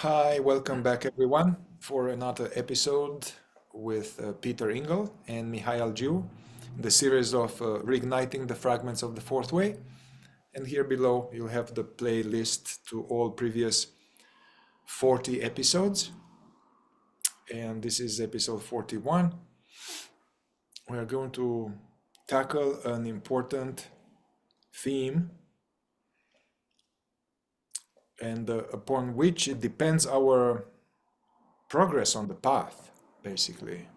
Hi, welcome back everyone for another episode with Peter Ingle and Mihai Algiu, the series of Reigniting the Fragments of the Fourth Way. And here below you'll have the playlist to all previous 40 episodes. And this is episode 41. We are going to tackle an important theme and upon which it depends our progress on the path, basically.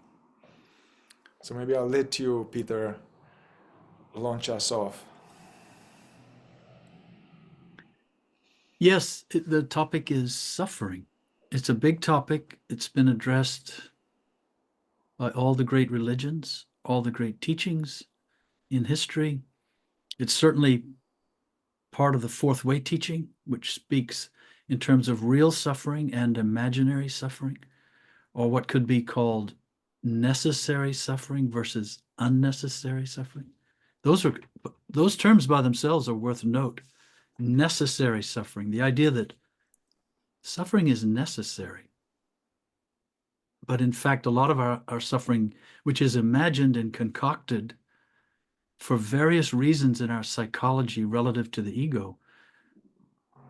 So maybe I'll let you, Peter, launch us off. Yes, the topic is suffering. It's a big topic. It's been addressed by all the great religions, all the great teachings in history. It's certainly part of the fourth way teaching, which speaks in terms of real suffering and imaginary suffering, or what could be called necessary suffering versus unnecessary suffering. Those terms by themselves are worth note. Necessary suffering, the idea that suffering is necessary. But in fact, a lot of our suffering, which is imagined and concocted for various reasons in our psychology relative to the ego,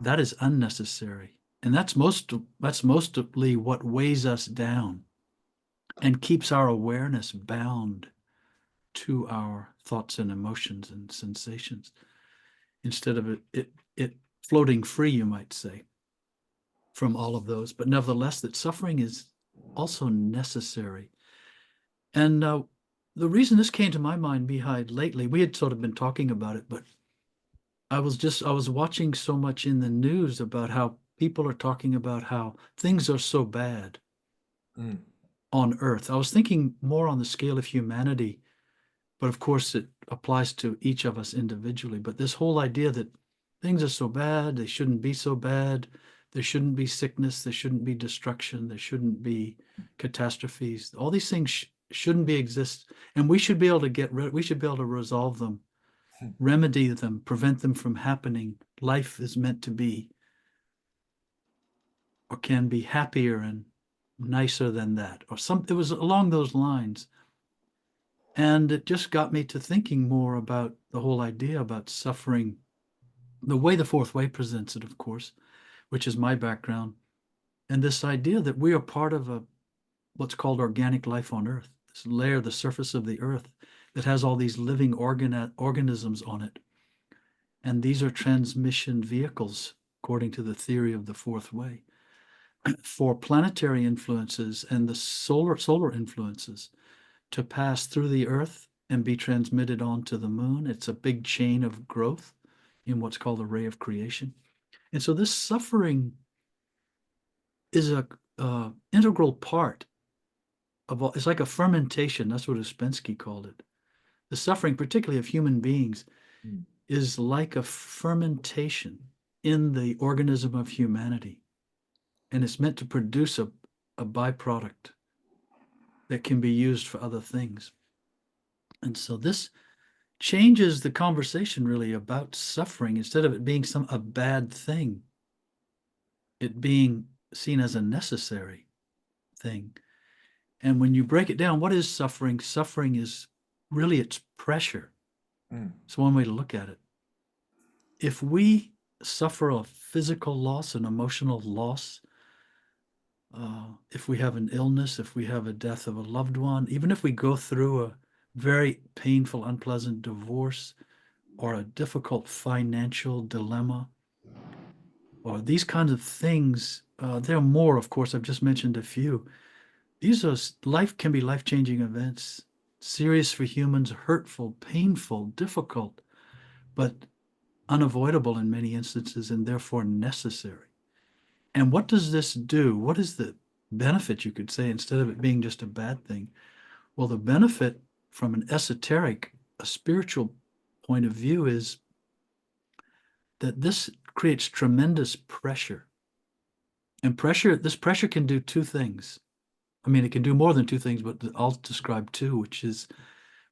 that is unnecessary. And that's mostly what weighs us down and keeps our awareness bound to our thoughts and emotions and sensations, instead of it floating free, you might say, from all of those. But nevertheless, that suffering is also necessary. And the reason this came to my mind, Mihai, lately, we had sort of been talking about it, but I was watching so much in the news about how people are talking about how things are so bad Mm. on Earth. I was thinking more on the scale of humanity, but of course it applies to each of us individually. But this whole idea that things are so bad, they shouldn't be so bad, there shouldn't be sickness, there shouldn't be destruction, there shouldn't be catastrophes. All these things shouldn't be exist, and we should be able to we should be able to resolve them, remedy them, prevent them from happening. Life is meant to be, or can be, happier and nicer than that, or some. It was along those lines. And it just got me to thinking more about the whole idea about suffering, the way the fourth way presents it, of course, which is my background, and this idea that we are part of what's called organic life on Earth, this layer, the surface of the Earth, that has all these living organisms on it. And these are transmission vehicles, according to the theory of the fourth way, for planetary influences and the solar influences to pass through the Earth and be transmitted onto the moon. It's a big chain of growth in what's called the ray of creation. And so this suffering is a integral part of all. It's like a fermentation. That's what Ouspensky called it. The suffering, particularly of human beings, Mm. is like a fermentation in the organism of humanity. And it's meant to produce a byproduct that can be used for other things. And so this changes the conversation really about suffering. Instead of it being a bad thing, it being seen as a necessary thing. And when you break it down, what is suffering? Suffering is really, it's pressure. Mm. It's one way to look at it. If we suffer a physical loss, an emotional loss, if we have an illness, if we have a death of a loved one, even if we go through a very painful, unpleasant divorce or a difficult financial dilemma, or these kinds of things, there are more, of course. I've just mentioned a few. These are can be life-changing events, serious for humans, hurtful, painful, difficult, but unavoidable in many instances and therefore necessary. And what does this do? What is the benefit, you could say, instead of it being just a bad thing? Well, the benefit from an esoteric, a spiritual point of view is that this creates tremendous pressure. And this pressure can do two things. I mean, it can do more than two things, but I'll describe two,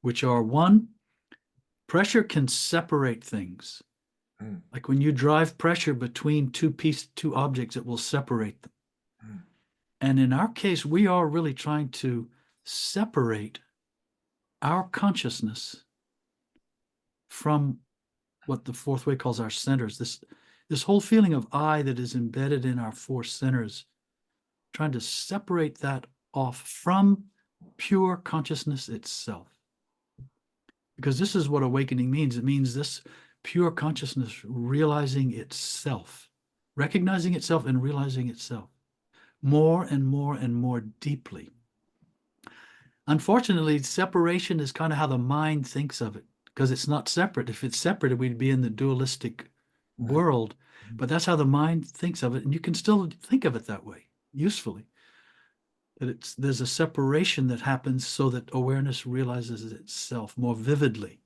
which are: one, pressure can separate things. Mm. Like when you drive pressure between two objects, it will separate them. And in our case, we are really trying to separate our consciousness from what the fourth way calls our centers. This whole feeling of I that is embedded in our four centers, trying to separate that off from pure consciousness itself. Because this is what awakening means. It means this pure consciousness realizing itself, recognizing itself and realizing itself more and more and more deeply. Unfortunately, separation is kind of how the mind thinks of it, because it's not separate. If it's separate, we'd be in the dualistic world, but that's how the mind thinks of it. And you can still think of it that way, usefully. That there's a separation that happens so that awareness realizes itself more vividly.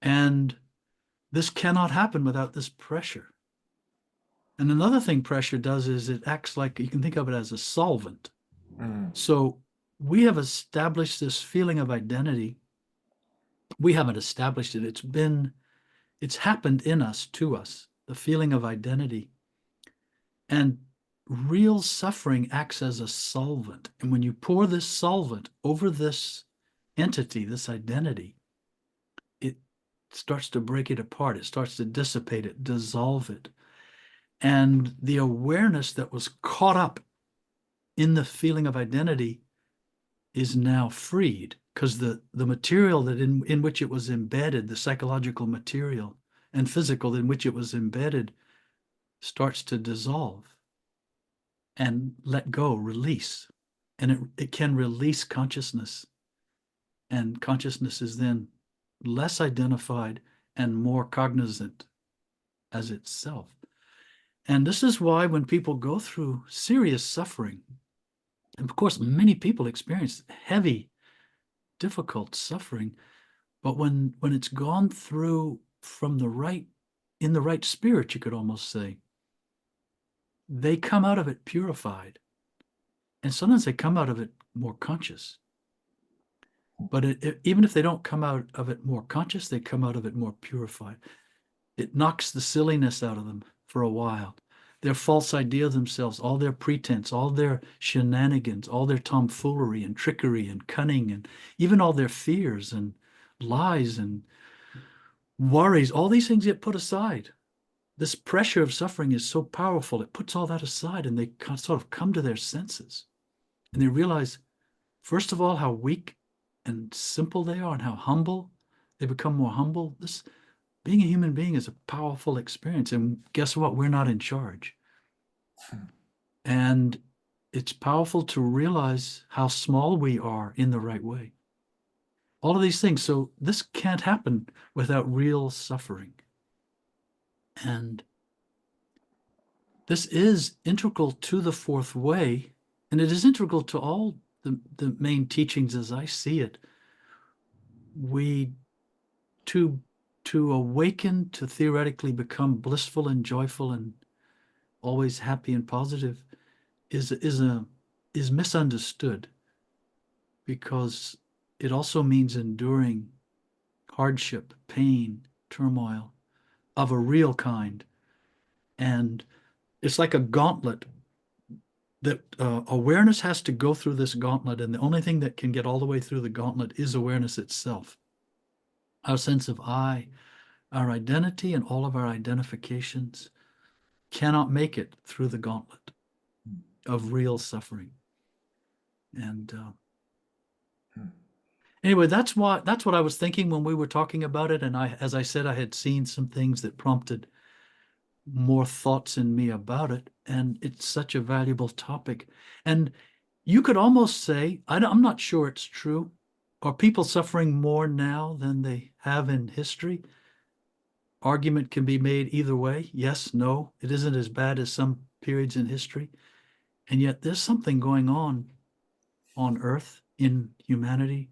And this cannot happen without this pressure. And another thing pressure does is it acts like, you can think of it as a solvent. So we have established this feeling of identity. We haven't established it. It's happened in us, to us, the feeling of identity. And real suffering acts as a solvent. And when you pour this solvent over this entity, this identity, it starts to break it apart. It starts to dissipate it, dissolve it. And the awareness that was caught up in the feeling of identity is now freed, because the material that in which it was embedded, the psychological material and physical in which it was embedded, starts to dissolve and let go, release. And it can release consciousness. And consciousness is then less identified and more cognizant as itself. And this is why when people go through serious suffering, and of course, many people experience heavy, difficult suffering, but when it's gone through from in the right spirit, you could almost say, they come out of it purified. And sometimes they come out of it more conscious. But even if they don't come out of it more conscious, they come out of it more purified. It knocks the silliness out of them for a while. Their false idea of themselves, all their pretense, all their shenanigans, all their tomfoolery and trickery and cunning, and even all their fears and lies and worries, all these things get put aside. This pressure of suffering is so powerful, it puts all that aside, and they sort of come to their senses. And they realize, first of all, how weak and simple they are and how humble. They become more humble. Being a human being is a powerful experience. And guess what? We're not in charge. And it's powerful to realize how small we are in the right way. All of these things. So this can't happen without real suffering. And this is integral to the fourth way. And it is integral to all the main teachings as I see it. To awaken, to theoretically become blissful and joyful and always happy and positive is misunderstood, because it also means enduring hardship, pain, turmoil of a real kind. And it's like a gauntlet that awareness has to go through this gauntlet, and the only thing that can get all the way through the gauntlet is awareness itself. Our sense of I, our identity, and all of our identifications cannot make it through the gauntlet of real suffering. And anyway, that's what I was thinking when we were talking about it. And as I said, I had seen some things that prompted more thoughts in me about it. And it's such a valuable topic. And you could almost say, I'm not sure it's true. Are people suffering more now than they have in history? Argument can be made either way. Yes, no, it isn't as bad as some periods in history. And yet there's something going on Earth, in humanity.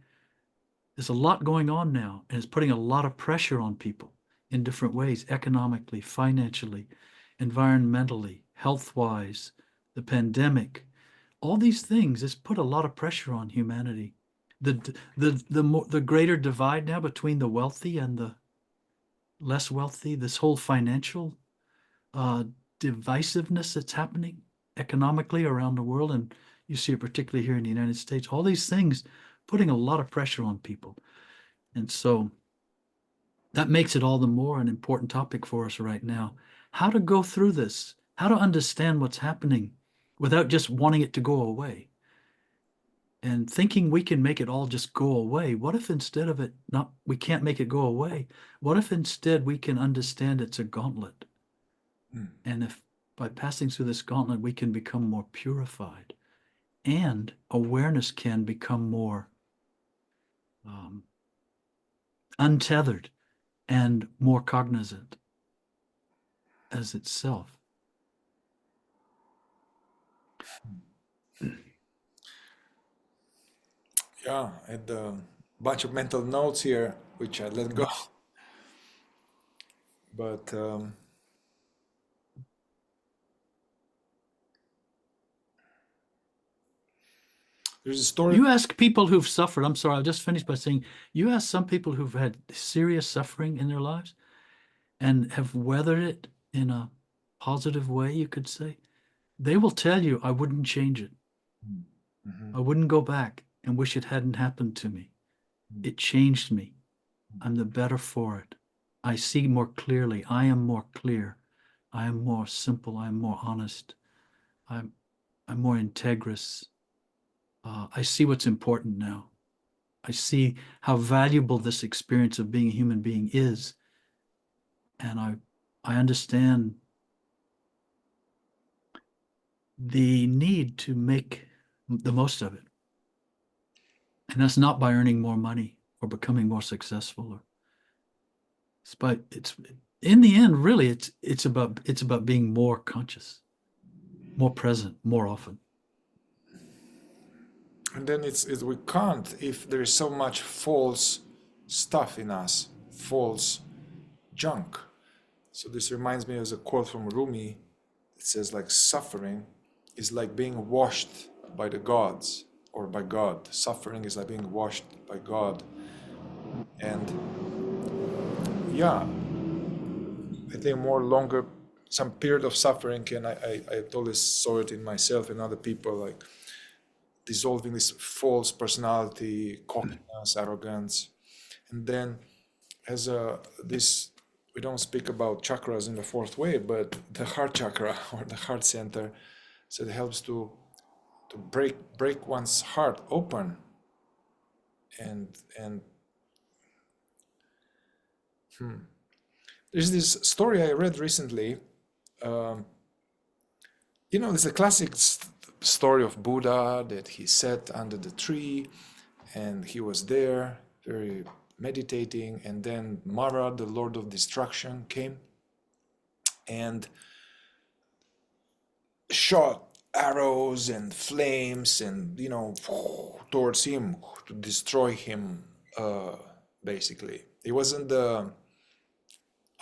There's a lot going on now, and it's putting a lot of pressure on people in different ways, economically, financially, environmentally, health-wise, the pandemic. All these things, it's put a lot of pressure on humanity. The greater divide now between the wealthy and the less wealthy, this whole financial divisiveness that's happening, economically around the world, and you see it particularly here in the United States, all these things putting a lot of pressure on people. And so that makes it all the more an important topic for us right now. How to go through this, how to understand what's happening without just wanting it to go away and thinking we can make it all just go away. What if instead of it, not, we can't make it go away? What if instead we can understand it's a gauntlet? And if by passing through this gauntlet, we can become more purified and awareness can become more untethered and more cognizant as itself. Yeah, I had a bunch of mental notes here, which I let go. But there's a story. You ask people who've suffered, I'm sorry, I'll just finish by saying, you ask some people who've had serious suffering in their lives and have weathered it in a positive way, you could say, they will tell you, I wouldn't change it. I wouldn't go back and wish it hadn't happened to me. It changed me. I'm the better for it. I see more clearly. I am more clear. I am more simple. I am more honest. I'm more integrous. I see what's important now. I see how valuable this experience of being a human being is. And I understand the need to make the most of it. And that's not by earning more money or becoming more successful, or it's in the end, really, it's about being more conscious, more present, more often. And then it's we can't if there is so much false stuff in us, false junk. So this reminds me of a quote from Rumi. It says like suffering is like being washed by the gods or by God. Suffering is like being washed by God. And yeah, I think more longer, some period of suffering can, I always saw it in myself and other people, like dissolving this false personality, cockiness, arrogance. And then as this, we don't speak about chakras in the fourth way, but the heart chakra or the heart center, so it helps to break one's heart open and there's this story I read recently. There's a classic story of Buddha that he sat under the tree and he was there very meditating, and then Mara, the Lord of Destruction, came and shot arrows and flames and towards him to destroy him. Basically, it wasn't the.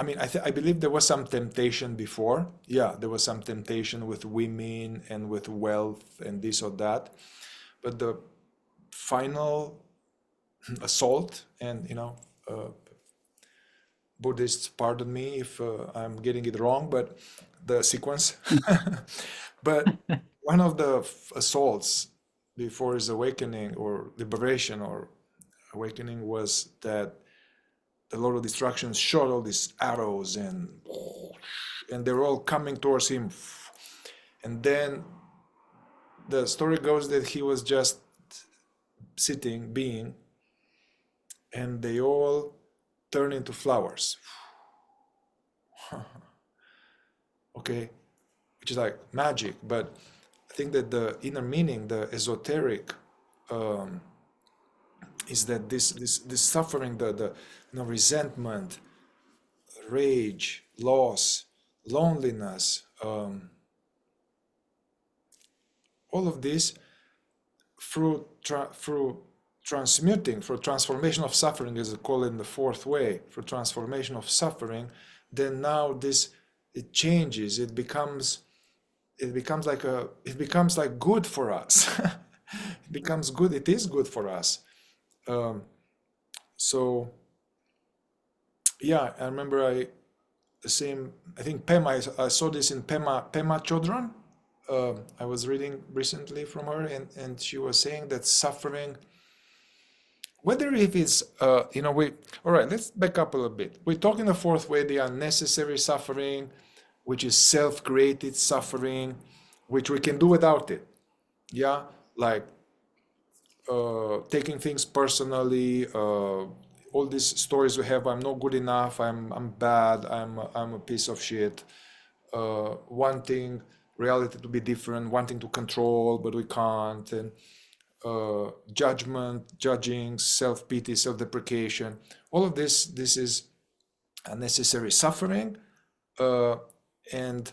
I believe there was some temptation before. Yeah, there was some temptation with women and with wealth and this or that, but the final assault, and Buddhists, pardon me if I'm getting it wrong, but the sequence. But one of the assaults before his awakening or liberation or awakening was that the Lord of Destruction shot all these arrows and they're all coming towards him. And then the story goes that he was just sitting, being, and they all turn into flowers. Okay, which is like magic, but I think that the inner meaning, the esoteric, is that this suffering, the resentment, rage, loss, loneliness, all of this through transmuting, for transformation of suffering, as I call it in the fourth way, for transformation of suffering, then now it changes. It becomes like good for us. It becomes good. It is good for us. So yeah, I remember I think Pema, I saw this in Pema Chodron. I was reading recently from her, and she was saying that suffering, whether if it's, all right, let's back up a little bit. We talk in the fourth way, the unnecessary suffering, which is self-created suffering, which we can do without it. Yeah, like taking things personally, all these stories we have, I'm not good enough, I'm bad, I'm a piece of shit, wanting reality to be different, wanting to control, but we can't, and judgment, judging, self-pity, self-deprecation, all of this is unnecessary suffering, and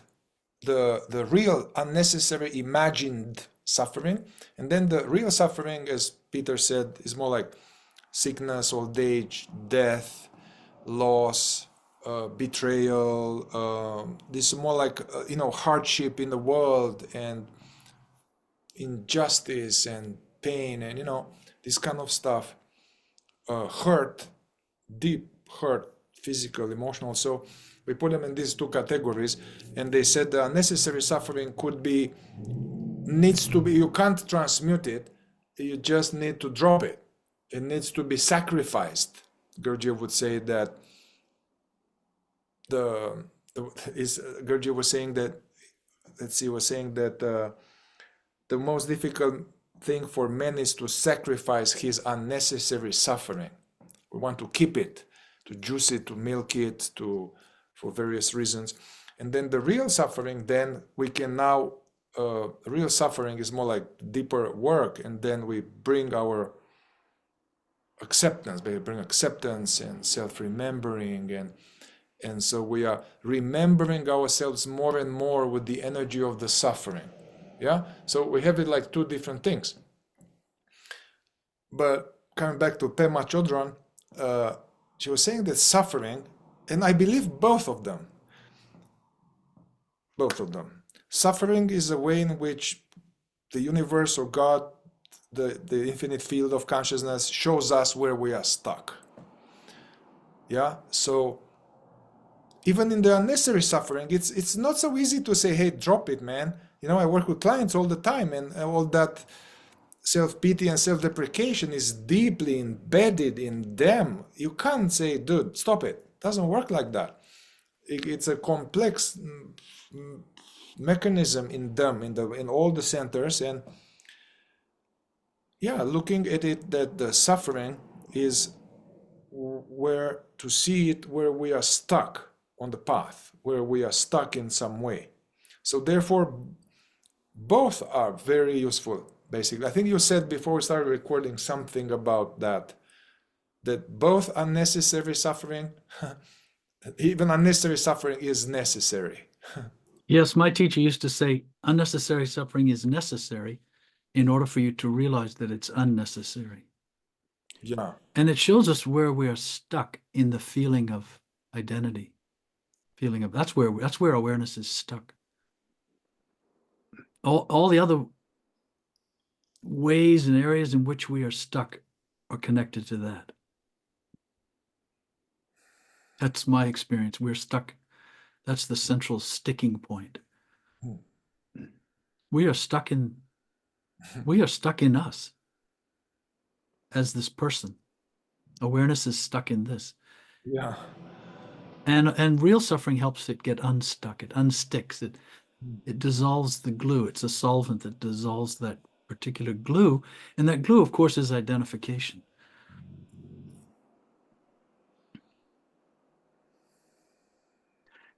the real unnecessary imagined suffering. And then the real suffering, as Peter said, is more like sickness, old age, death, loss, betrayal. This is more like hardship in the world, and injustice and pain, and this kind of stuff. Hurt, deep hurt, physical, emotional. So we put them in these two categories, and they said the unnecessary suffering needs to be, you can't transmute it, you just need to drop it. It needs to be sacrificed. Gurdjieff would say that Gurdjieff was saying that, the most difficult thing for man is to sacrifice his unnecessary suffering. We want to keep it, to juice it, to milk it, for various reasons. And then the real suffering, then we can now, real suffering is more like deeper work, and then we bring our acceptance, we bring acceptance and self-remembering, and so we are remembering ourselves more and more with the energy of the suffering. Yeah, so we have it like two different things. But coming back to Pema Chodron, she was saying that suffering, and I believe both of them, suffering is a way in which the universe or God, the infinite field of consciousness, shows us where we are stuck. Yeah, so even in the unnecessary suffering, it's not so easy to say, hey, drop it, man. I work with clients all the time, and all that self-pity and self-deprecation is deeply embedded in them. You can't say, dude, stop it. It doesn't work like that. It's a complex mechanism in them, in all the centers. And yeah, looking at it, that the suffering is where to see it, where we are stuck on the path, where we are stuck in some way. So therefore, both are very useful, basically. I think you said before we started recording something about that both unnecessary suffering, even unnecessary suffering, is necessary. Yes, my teacher used to say, unnecessary suffering is necessary in order for you to realize that it's unnecessary. Yeah. And it shows us where we are stuck in the feeling of identity. That's where awareness is stuck. All the other ways and areas in which we are stuck are connected to that. That's my experience. We're stuck. That's the central sticking point. We are stuck in us as this person. Awareness is stuck in this. Yeah. And real suffering helps it get unstuck. It unsticks. It dissolves the glue. It's a solvent that dissolves that particular glue. And that glue, of course, is identification.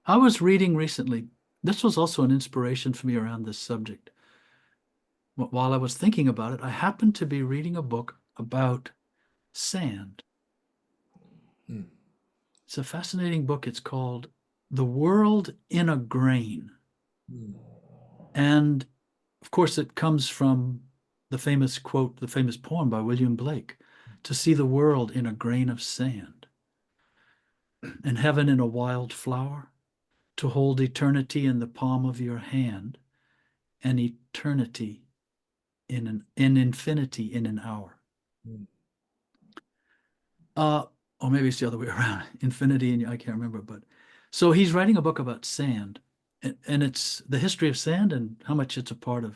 I was reading recently, this was also an inspiration for me around this subject. While I was thinking about it, I happened to be reading a book about sand. It's a fascinating book. It's called The World in a Grain. And of course, it comes from the famous quote, the famous poem by William Blake, to see the world in a grain of sand, and heaven in a wild flower, to hold eternity in the palm of your hand, and eternity in infinity in an hour. Or maybe it's the other way around, infinity, and I can't remember. But so he's writing a book about sand, and it's the history of sand and how much it's a part of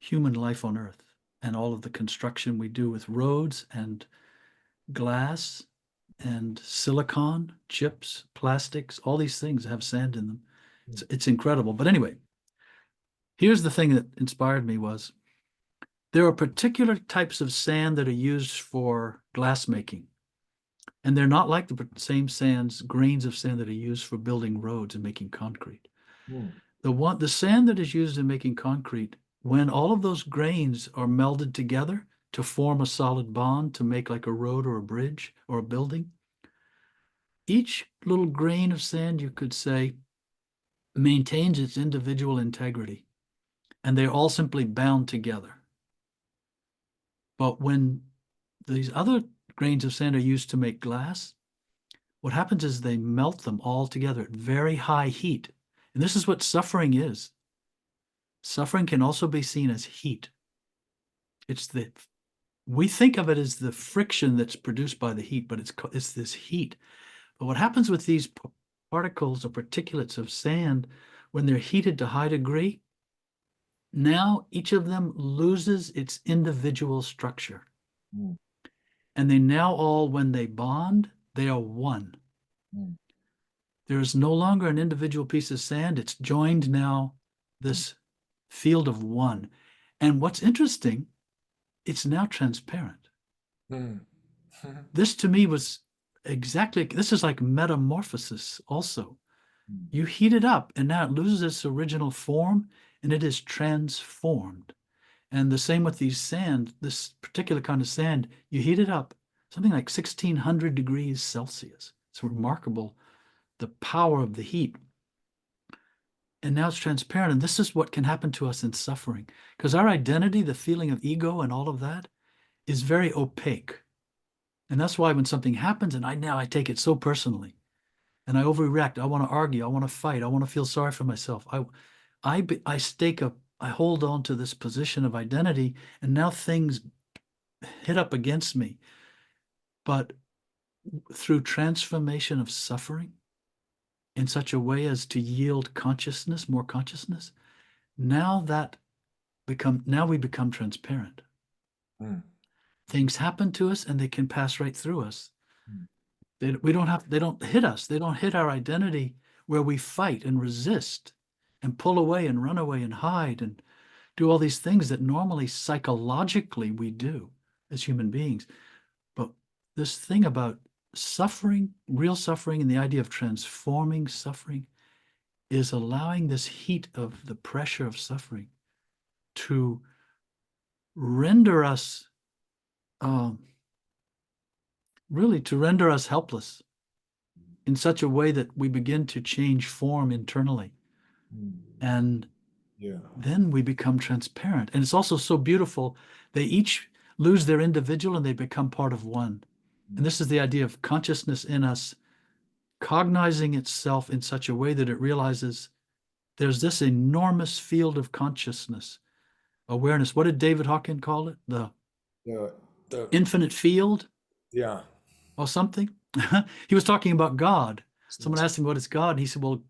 human life on Earth and all of the construction we do with roads and glass and silicon, chips, plastics, all these things have sand in them. It's incredible. But anyway, here's the thing that inspired me was there are particular types of sand that are used for glass making. And they're not like the same sands, grains of sand that are used for building roads and making concrete. Mm. The sand that is used in making concrete, when all of those grains are melded together to form a solid bond to make like a road or a bridge or a building, each little grain of sand, you could say, maintains its individual integrity, and they're all simply bound together. But when these other grains of sand are used to make glass, what happens is they melt them all together at very high heat. And this is what suffering is. Suffering can also be seen as heat. We think of it as the friction that's produced by the heat, but it's this heat. But what happens with these particles or particulates of sand, when they're heated to high degree, now each of them loses its individual structure. Mm. And they now all, when they bond, they are one. Mm. There is no longer an individual piece of sand. It's joined now this field of one. And what's interesting, it's now transparent. Mm. This to me was this is like metamorphosis also. Mm. You heat it up and now it loses its original form and it is transformed. And the same with these sand, this particular kind of sand, you heat it up something like 1600 degrees Celsius. It's remarkable, the power of the heat. And now it's transparent. And this is what can happen to us in suffering. Because our identity, the feeling of ego and all of that is very opaque. And that's why when something happens, and I take it so personally, and I overreact, I want to argue, I want to fight, I want to feel sorry for myself. I hold on to this position of identity, and now things hit up against me. But through transformation of suffering in such a way as to yield consciousness, more consciousness, now we become transparent. Mm. Things happen to us and they can pass right through us. Mm. They don't hit us. They don't hit our identity where we fight and resist and pull away and run away and hide and do all these things that normally psychologically we do as human beings. But this thing about suffering, real suffering, and the idea of transforming suffering is allowing this heat of the pressure of suffering to render us really to render us helpless in such a way that we begin to change form internally. Mm. And Yeah. then we become transparent. And it's also so beautiful. They each lose their individual and they become part of one. And this is the idea of consciousness in us cognizing itself in such a way that it realizes there's this enormous field of consciousness, awareness. What did David Hawkins call it? The The infinite field yeah. or something? He was talking about God. Someone asked him what is God. And he said, well,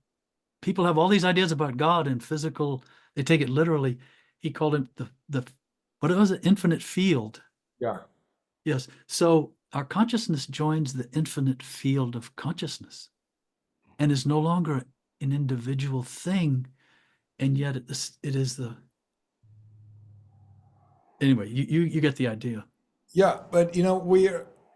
people have all these ideas about God and physical, they take it literally. He called it what was it? Infinite field. Yeah. Yes. So our consciousness joins the infinite field of consciousness and is no longer an individual thing. And yet it is anyway, you get the idea. Yeah, but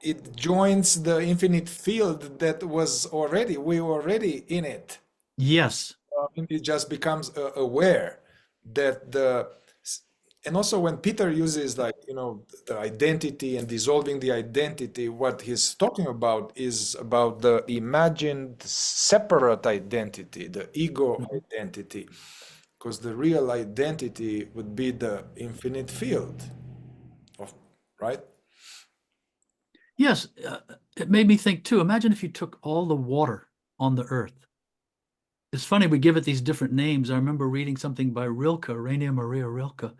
it joins the infinite field that we were already in it. Yes. It just becomes aware that and also when Peter uses like, the identity and dissolving the identity, what he's talking about is about the imagined separate identity, the ego identity, because the real identity would be the infinite field of, right? Yes. It made me think too. Imagine if you took all the water on the earth. It's funny, we give it these different names. I remember reading something by Rilke, Rainer Maria Rilke,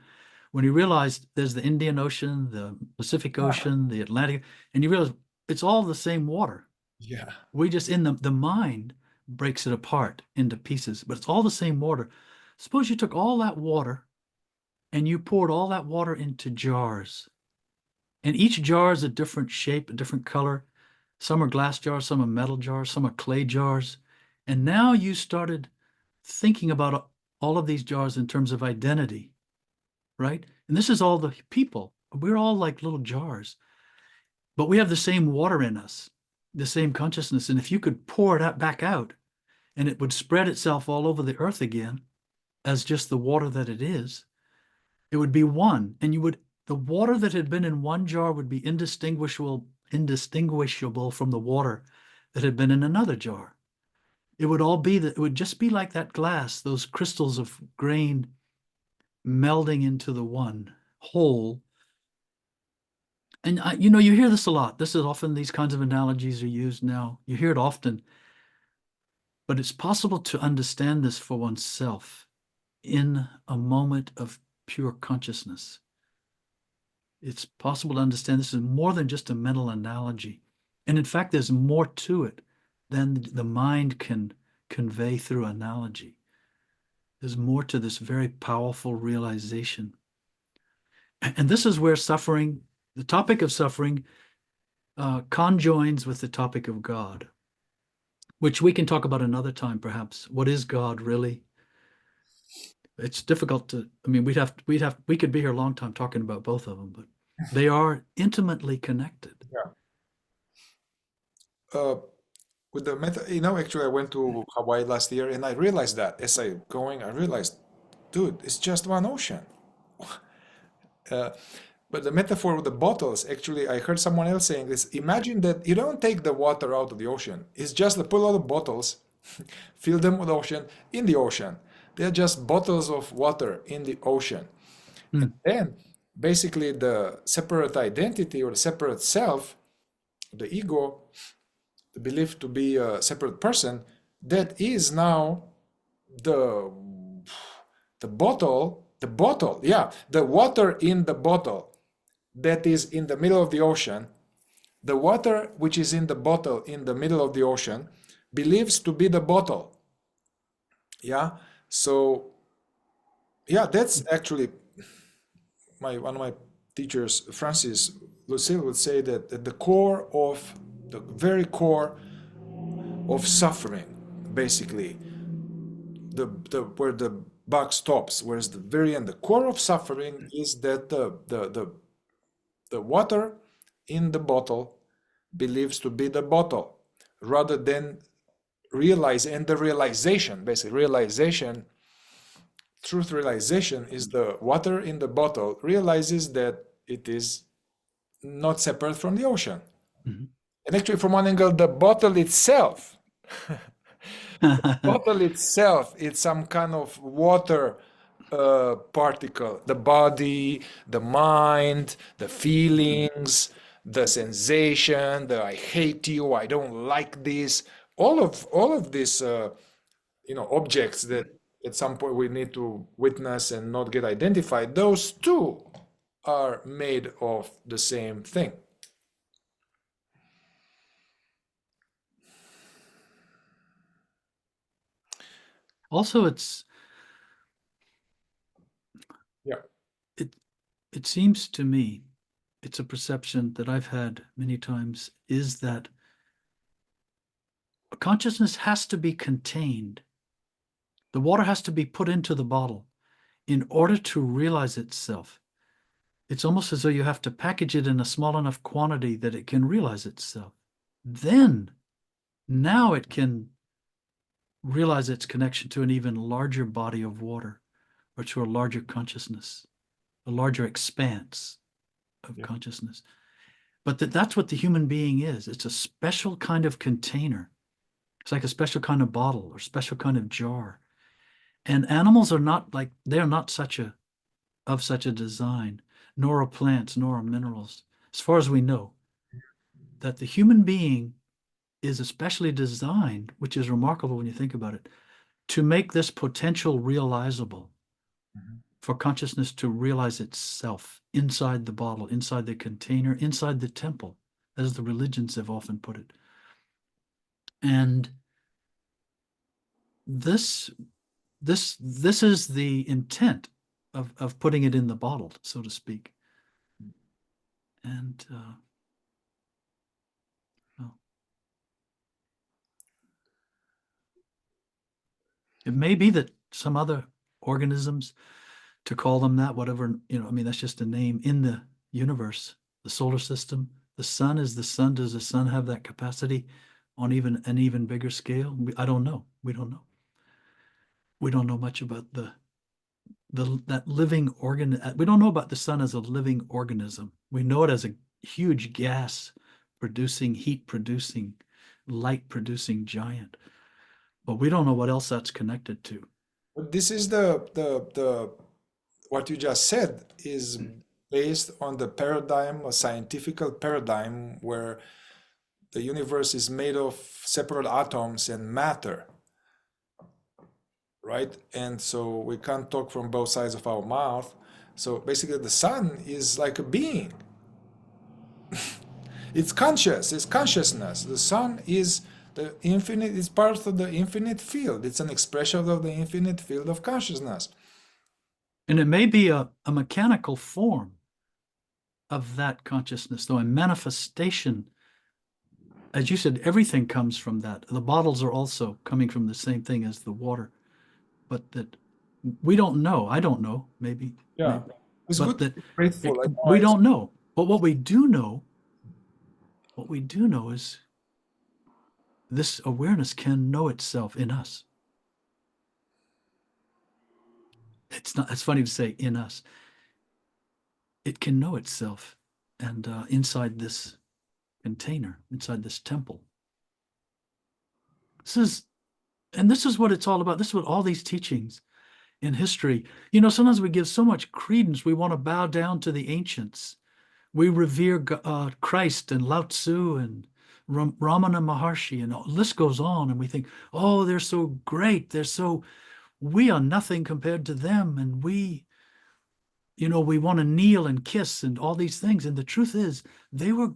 when he realized there's the Indian Ocean, the Pacific Ocean, the Atlantic, and you realize it's all the same water. Yeah. We just in the mind, breaks it apart into pieces, but it's all the same water. Suppose you took all that water and you poured all that water into jars, and each jar is a different shape, a different color. Some are glass jars, some are metal jars, some are clay jars. And now you started thinking about all of these jars in terms of identity, right? And this is all the people. We're all like little jars, but we have the same water in us, the same consciousness. And if you could pour it back out and it would spread itself all over the earth again as just the water that it is, it would be one. And the water that had been in one jar would be indistinguishable from the water that had been in another jar. It would just be like that glass, those crystals of grain melding into the one whole. And you hear this a lot. This is often, these kinds of analogies are used now. You hear it often, but it's possible to understand this for oneself in a moment of pure consciousness. It's possible to understand this is more than just a mental analogy. And in fact, there's more to it than the mind can convey through analogy. There's more to this very powerful realization. And this is where suffering, the topic of suffering, conjoins with the topic of God, which we can talk about another time, perhaps. What is God really? It's difficult to, I mean, we could be here a long time talking about both of them, but they are intimately connected. Yeah. With the method, actually, I went to Hawaii last year, and I realized that as I going, I realized, dude, it's just one ocean. But the metaphor with the bottles, actually, I heard someone else saying this. Imagine that you don't take the water out of the ocean. It's just pull out the bottles, fill them with ocean in the ocean. They're just bottles of water in the ocean. And then basically the separate identity or the separate self, the ego, the belief to be a separate person, that is now the bottle, the water in the bottle that is in the middle of the ocean. The water which is in the bottle in the middle of the ocean believes to be the bottle. Yeah. So yeah, that's actually one of my teachers, Francis Lucille, would say that at the very core of suffering, basically, where the buck stops, whereas the very end, the core of suffering is that the water in the bottle believes to be the bottle, rather than realize, and the realization, basically truth realization is the water in the bottle realizes that it is not separate from the ocean. Mhm. And actually, from one angle, the bottle itself, it's some kind of water particle. The body, the mind, the feelings, the sensation, the I hate you, I don't like this, all of these objects that at some point we need to witness and not get identified, those too are made of the same thing. Also, Yeah. it seems to me, it's a perception that I've had many times, is that consciousness has to be contained. The water has to be put into the bottle in order to realize itself. It's almost as though you have to package it in a small enough quantity that it can realize itself. Then, now it can realize its connection to an even larger body of water, or to a larger consciousness, a larger expanse of consciousness. But that's what the human being is. It's a special kind of container. It's like a special kind of bottle or special kind of jar. And animals are not like, they're not of such a design, nor are plants, nor are minerals, as far as we know. That the human being is especially designed, which is remarkable when you think about it, to make this potential realizable, for consciousness to realize itself inside the bottle, inside the container, inside the temple, as the religions have often put it. And this this is the intent of putting it in the bottle, so to speak. And well, it may be that some other organisms, to call them that, whatever, I mean, that's just a name in the universe, the solar system. The sun is the sun. Does the sun have that capacity on even an even bigger scale? I don't know. We don't know. We don't know much about that living organ. We don't know about the sun as a living organism. We know it as a huge gas producing, heat producing, light producing giant, but we don't know what else that's connected to. But this is the what you just said is based on the paradigm, a scientific paradigm where the universe is made of separate atoms and matter, right? And so we can't talk from both sides of our mouth. So basically, the sun is like a being. It's conscious, it's consciousness. The sun is the infinite, it's part of the infinite field. It's an expression of the infinite field of consciousness. And it may be a mechanical form of that consciousness, though, a manifestation. As you said, everything comes from that. The bottles are also coming from the same thing as the water, but that we don't know. I don't know, maybe, Yeah, it's but good to that be grateful. I know we don't know. But what we do know is this awareness can know itself in us. It's funny to say in us. It can know itself, and inside this container, inside this temple. This is what it's all about. This is what all these teachings in history, sometimes we give so much credence. We want to bow down to the ancients. We revere Christ and Lao Tzu and Ramana Maharshi, and the list goes on. And we think, oh, they're so great. We are nothing compared to them. And we want to kneel and kiss and all these things. And the truth is, they were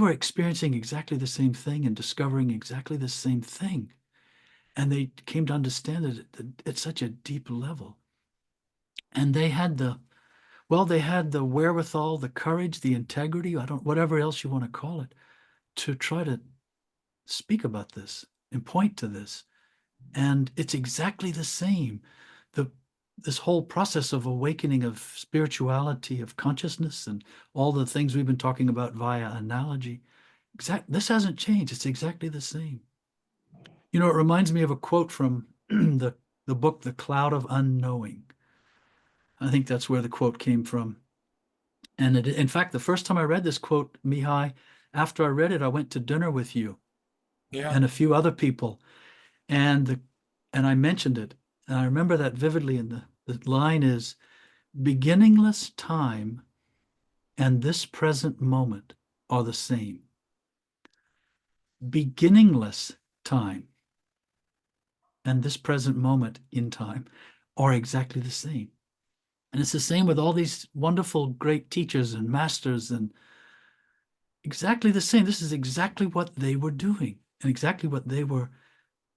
experiencing exactly the same thing and discovering exactly the same thing. And they came to understand it at such a deep level. And they had the wherewithal, the courage, the integrity, whatever else you want to call it, to try to speak about this and point to this. And it's exactly the same. This whole process of awakening of spirituality, of consciousness, and all the things we've been talking about via analogy, this hasn't changed. It's exactly the same. It reminds me of a quote from the book, The Cloud of Unknowing. I think that's where the quote came from. And in fact, the first time I read this quote, Mihai, after I read it, I went to dinner with you Yeah. and a few other people, and I mentioned it, and I remember that vividly. And the line is, "Beginningless time and this present moment are the same." Beginningless time and this present moment in time are exactly the same. And it's the same with all these wonderful, great teachers and masters, and exactly the same. This is exactly what they were doing and exactly what they were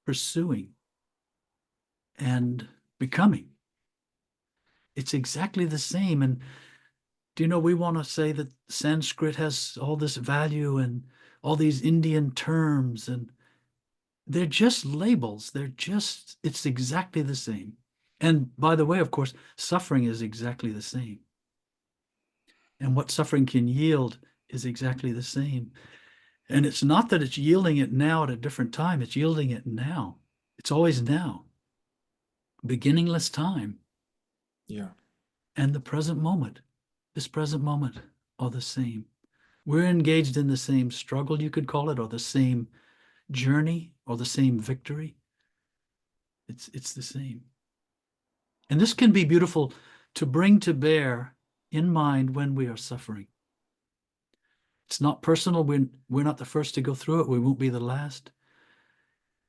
pursuing and becoming. It's exactly the same. And we want to say that Sanskrit has all this value and all these Indian terms, and they're just labels. It's exactly the same. And by the way, of course, suffering is exactly the same. And what suffering can yield is exactly the same. And it's not that it's yielding it now at a different time, it's yielding it now. It's always now. Beginningless time Yeah. and the present moment, this present moment, are the same. We're engaged in the same struggle, you could call it, or the same journey, or the same victory. It's the same. And this can be beautiful to bring to bear in mind when we are suffering. It's not personal. We're not the first to go through it. We won't be the last.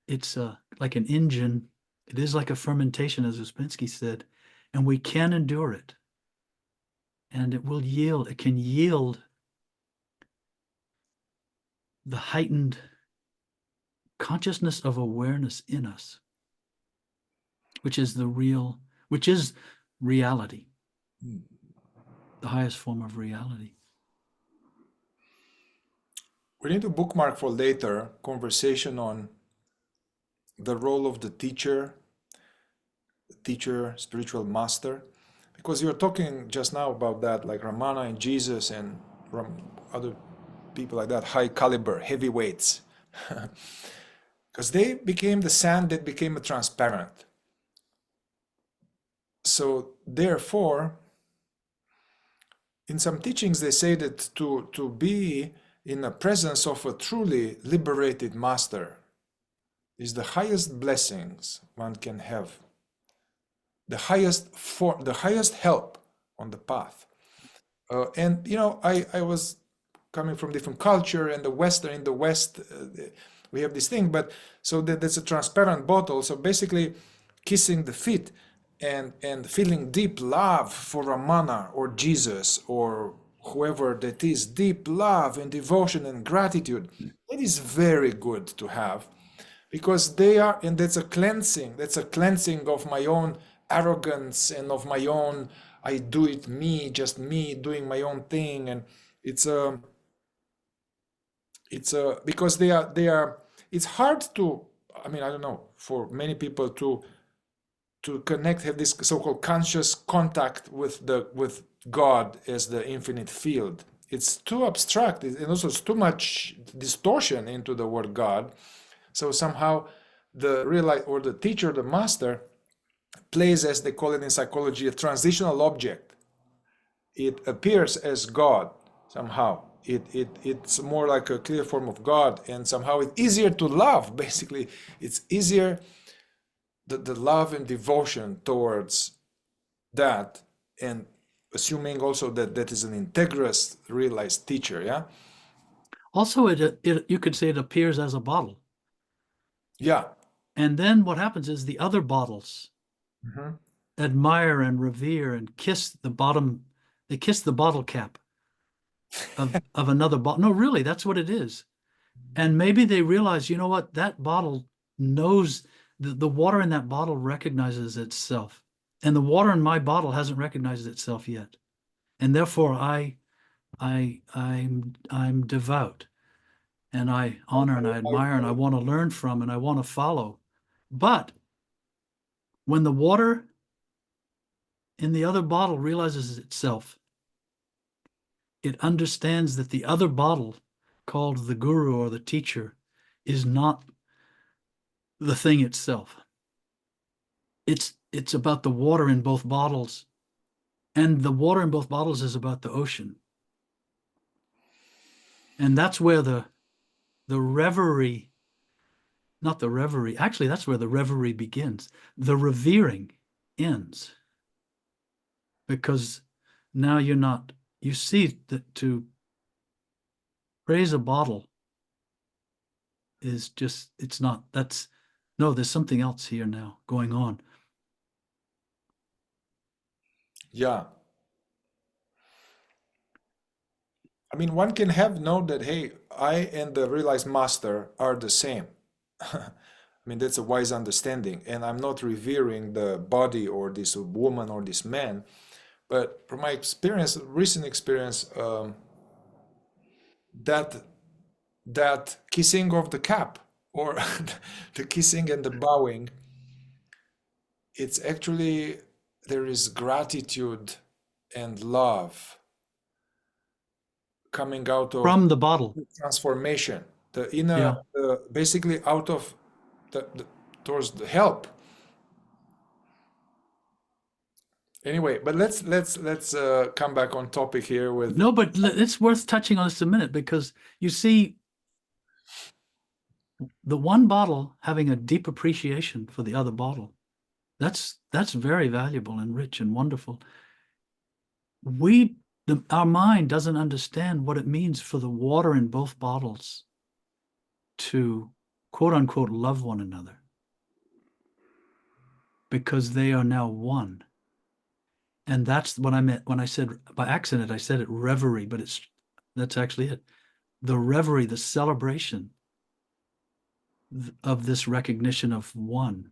It's like an engine. It is like a fermentation, as Uspensky said, and we can endure it. And it will yield. It can yield the heightened consciousness of awareness in us. which is reality, the highest form of reality. We need to bookmark for later conversation on the role of the teacher, spiritual master, because you were talking just now about that, like Ramana and Jesus and other people like that, high caliber, heavyweights, because they became the sand that became transparent. So therefore, in some teachings, they say that to be in the presence of a truly liberated master is the highest blessings one can have, the highest help on the path. And you know, I was coming from different culture, and in the West, we have this thing, but so that's a transparent bottle. So basically, kissing the feet and feeling deep love for Ramana or Jesus or whoever that is, deep love and devotion and gratitude. That is very good to have, because they are, and that's a cleansing of my own arrogance and of my own, I do it me, just me doing my own thing. And it's a because they are it's hard to, I mean, I don't know, for many people to connect, have this so-called conscious contact with God as the infinite field. It's too abstract, and also it's too much distortion into the word God. So somehow the or the teacher, the master, plays, as they call it in psychology, a transitional object. It appears as God somehow. It's more like a clear form of God, and somehow it's easier to love. Basically, it's easier, the love and devotion towards that, and assuming also that that is an integrous, realized teacher. Yeah. Also, you could say it appears as a bottle. Yeah. And then what happens is the other bottles admire and revere and kiss the bottom. They kiss the bottle cap of another bottle. No, really, that's what it is. And maybe they realize, you know what, that bottle knows, the water in that bottle recognizes itself. And the water in my bottle hasn't recognized itself yet. And therefore I'm devout, and I honor and I admire and I want to learn from and I want to follow. But when the water in the other bottle realizes itself, it understands that the other bottle, called the guru or the teacher, is not the thing itself. It's about the water in both bottles, and the water in both bottles is about the ocean. And that's where the reverie, not the reverie, actually that's where the reverie begins. The revering ends, because now you see that to praise a bottle is just, there's something else here now going on. Yeah. I mean, one can know that, hey, I and the realized master are the same. I mean, that's a wise understanding. And I'm not revering the body or this woman or this man. But from my experience, recent experience, that kissing of the cap, or the kissing and the bowing, it's actually, there is gratitude and love coming out of From the bottle. transformation, the inner, basically out of towards the help. Anyway, but let's come back on topic here with. No, but it's worth touching on this a minute, because you see, the one bottle having a deep appreciation for the other bottle, that's very valuable and rich and wonderful. Our mind doesn't understand what it means for the water in both bottles to, quote unquote, love one another, because they are now one. And that's what I meant when I said, by accident, I said it reverie, but that's actually it. The reverie, the celebration of this recognition of one.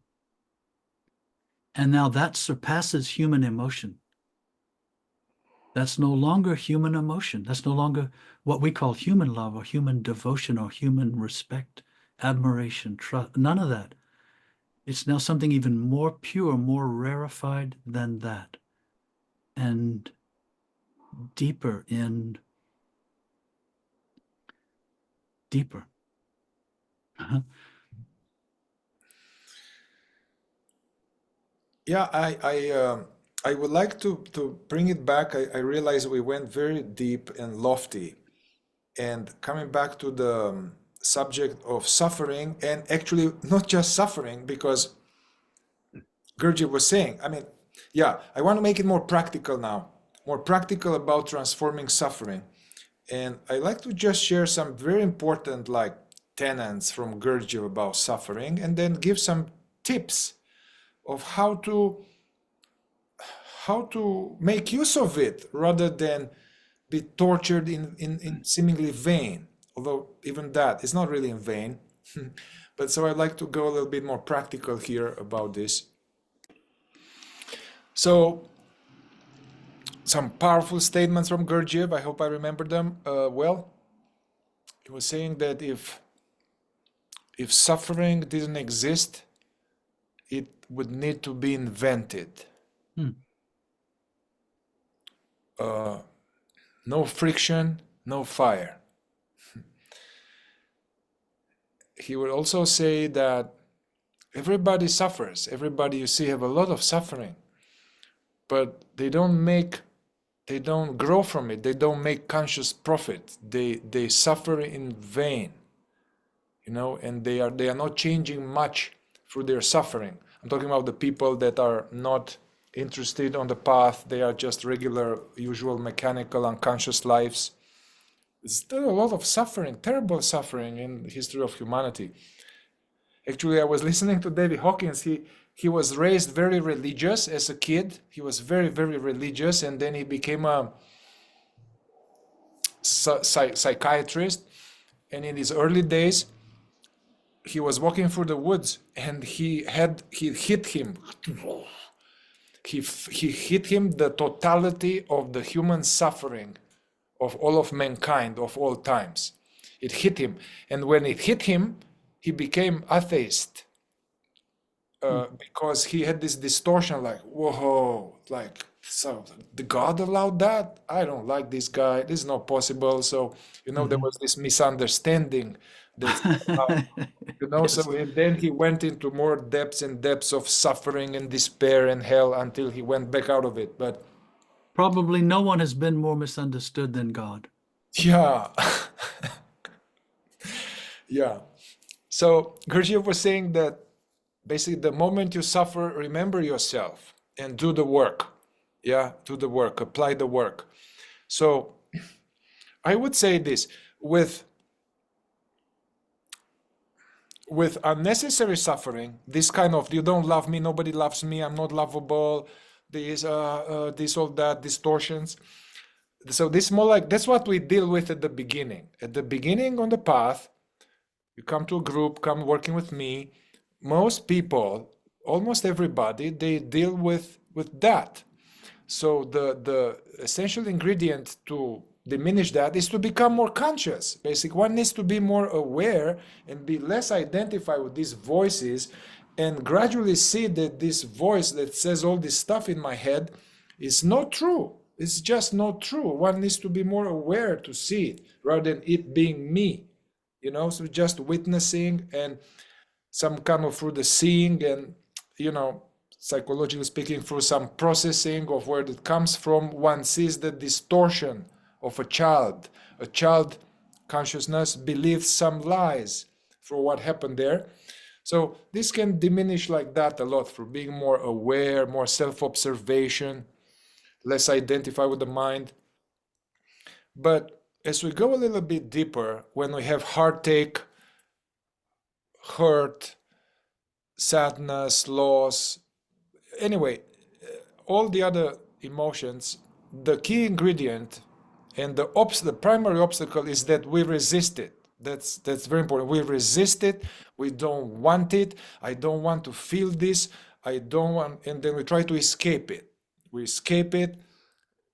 And now that surpasses human emotion. That's no longer human emotion. That's no longer what we call human love or human devotion or human respect, admiration, trust, none of that. It's now something even more pure, more rarefied than that, and deeper. Uh-huh. Yeah, I would like to bring it back. I realize we went very deep and lofty, and coming back to the subject of suffering, and actually not just suffering, because Gurdjieff was saying, I mean, yeah, I want to make it more practical now, more practical about transforming suffering. And I like to just share some very important like tenets from Gurdjieff about suffering, and then give some tips of how to make use of it rather than be tortured in seemingly vain. Although even that is not really in vain. But so I'd like to go a little bit more practical here about this. So some powerful statements from Gurdjieff. I hope I remember them well. He was saying that if suffering didn't exist, it would need to be invented. No friction, no fire. He would also say that everybody suffers. Everybody you see have a lot of suffering, but they don't grow from it. They don't make conscious profit. They suffer in vain, you know, and they are not changing much through their suffering. I'm talking about the people that are not interested on the path. They are just regular, usual, mechanical, unconscious lives. There's still a lot of suffering, terrible suffering in the history of humanity. Actually, I was listening to David Hawkins. He was raised very religious as a kid. He was very, very religious, and then he became a psychiatrist. And in his early days, he was walking through the woods, and he hit him. He hit him the totality of the human suffering of all of mankind of all times. It hit him, and when it hit him, he became atheist because he had this distortion, like, whoa, like, so the God allowed that? I don't like this guy. This is not possible. So, you know, there was this misunderstanding that, you know, Yes. so and then he went into more depths and depths of suffering and despair and hell until he went back out of it. But Probably no one has been more misunderstood than God. yeah, yeah. So Gurdjieff was saying that basically the moment you suffer, remember yourself and do the work. Yeah, do the work, apply the work. So I would say this, with unnecessary suffering, this kind of, you don't love me, nobody loves me, I'm not lovable, this all that distortions. So this more like, that's what we deal with at the beginning. At the beginning on the path, you come to a group, come working with me. Most people, almost everybody, they deal with that. So the essential ingredient to diminish that is to become more conscious. Basically, one needs to be more aware and be less identified with these voices, and gradually see that this voice that says all this stuff in my head is not true. It's just not true. One needs to be more aware to see it rather than it being me. You know, so just witnessing and some kind of through the seeing and, you know, psychologically speaking, through some processing of where it comes from, one sees the distortion of a child. A child consciousness believes some lies for what happened there. So this can diminish like that a lot through being more aware, more self-observation, less identify with the mind. But as we go a little bit deeper, when we have heartache, hurt, sadness, loss, anyway, all the other emotions, the key ingredient and the primary obstacle is that we resist it. That's very important. We resist it. We don't want it. I don't want to feel this. I don't want, and then we try to escape it. We escape it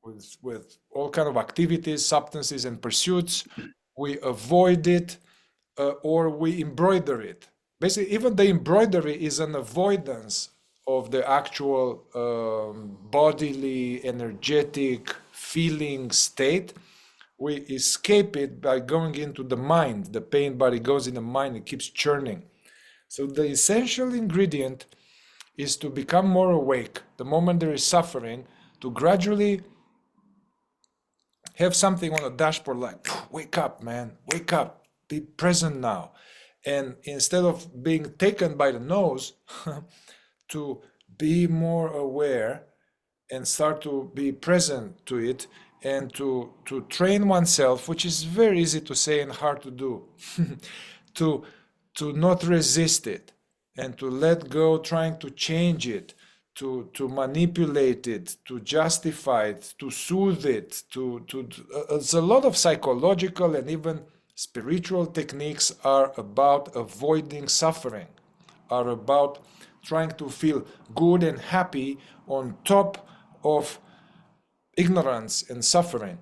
with all kind of activities, substances, and pursuits. We avoid it, or we embroider it. Basically, even the embroidery is an avoidance of the actual bodily, energetic, feeling state. We escape it by going into the mind. The pain body goes in the mind, it keeps churning. So the essential ingredient is to become more awake the moment there is suffering, to gradually have something on the dashboard like, wake up, man, wake up, be present now. And instead of being taken by the nose, to be more aware and start to be present to it, and to train oneself, which is very easy to say and hard to do, to not resist it and to let go trying to change it, to manipulate it, to justify it, to soothe it, it's a lot of psychological and even spiritual techniques are about avoiding suffering, are about trying to feel good and happy on top of ignorance and suffering.